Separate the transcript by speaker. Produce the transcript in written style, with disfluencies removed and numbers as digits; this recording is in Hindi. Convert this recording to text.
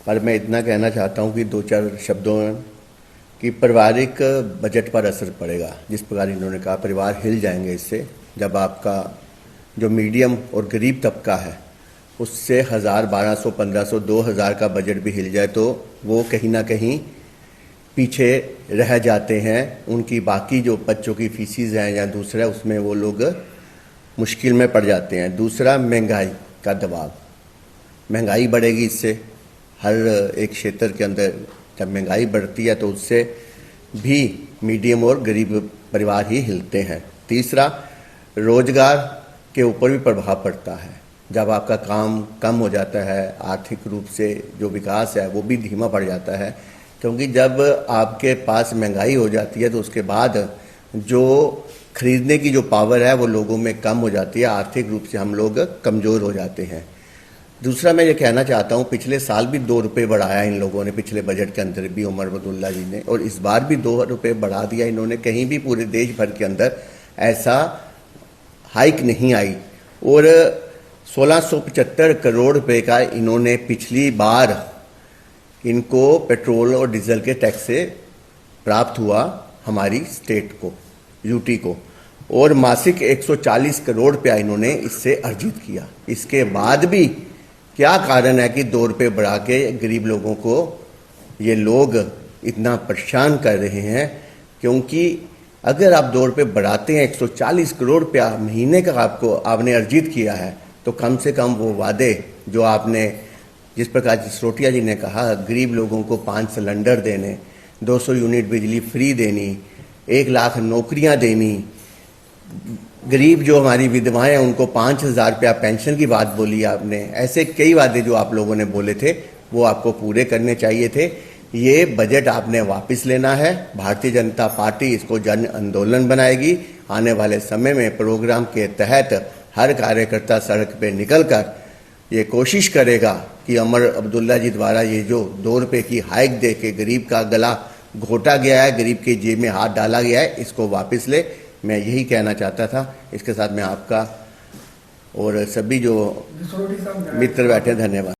Speaker 1: पर मैं इतना कहना चाहता हूं कि दो चार शब्दों में कि पारिवारिक बजट पर असर पड़ेगा। जिस प्रकार इन्होंने कहा परिवार हिल जाएंगे इससे। जब आपका जो मीडियम और गरीब तबका है उससे 1000, 1200, 1500, 2000 का बजट भी हिल जाए तो वो कहीं ना कहीं पीछे रह जाते हैं। उनकी बाकी जो बच्चों की फीसिस हैं या दूसरा उसमें वो लोग मुश्किल में पड़ जाते हैं। दूसरा, महंगाई का दबाव, महंगाई बढ़ेगी इससे। हर एक क्षेत्र के अंदर जब महंगाई बढ़ती है तो उससे भी मीडियम और गरीब परिवार ही हिलते हैं। तीसरा, रोजगार के ऊपर भी प्रभाव पड़ता है। जब आपका काम कम हो जाता है, आर्थिक रूप से जो विकास है वो भी धीमा पड़ जाता है, क्योंकि जब आपके पास महंगाई हो जाती है तो उसके बाद जो खरीदने की जो पावर है वो लोगों में कम हो जाती है। आर्थिक रूप से हम लोग कमज़ोर हो जाते हैं। दूसरा, मैं ये कहना चाहता हूँ, पिछले साल भी 2 रुपये बढ़ाया इन लोगों ने, पिछले बजट के अंदर भी उमर अब्दुल्ला जी ने, और इस बार भी 2 रुपये बढ़ा दिया इन्होंने। कहीं भी पूरे देश भर के अंदर ऐसा हाइक नहीं आई। और 1675 करोड़ रुपए का इन्होंने पिछली बार इनको पेट्रोल और डीजल के टैक्स से प्राप्त हुआ हमारी स्टेट को, यूटी को, और मासिक 140 करोड़ रुपया इन्होंने इससे अर्जित किया। इसके बाद भी क्या कारण है कि 2 रुपये बढ़ा के गरीब लोगों को ये लोग इतना परेशान कर रहे हैं? क्योंकि अगर आप 2 रुपये बढ़ाते हैं, 140 करोड़ रुपया महीने का आपने अर्जित किया है, तो कम से कम वो वादे जो आपने, जिस प्रकार सिसोदिया जी ने कहा, गरीब लोगों को 5 सिलेंडर देने, 200 यूनिट बिजली फ्री देनी, 1 लाख नौकरियां देनी, गरीब जो हमारी विधवाएं हैं उनको 5000 रुपया पेंशन की बात बोली आपने। ऐसे कई वादे जो आप लोगों ने बोले थे वो आपको पूरे करने चाहिए थे। ये बजट आपने वापस लेना है। भारतीय जनता पार्टी इसको जन आंदोलन बनाएगी। आने वाले समय में प्रोग्राम के तहत हर कार्यकर्ता सड़क पे निकलकर ये कोशिश करेगा कि उमर अब्दुल्ला जी द्वारा ये जो 2 रुपये की हाइक दे के गरीब का गला घोटा गया है, गरीब के जेब में हाथ डाला गया है, इसको वापस ले। मैं यही कहना चाहता था। इसके साथ मैं आपका और सभी जो मित्र बैठे, धन्यवाद।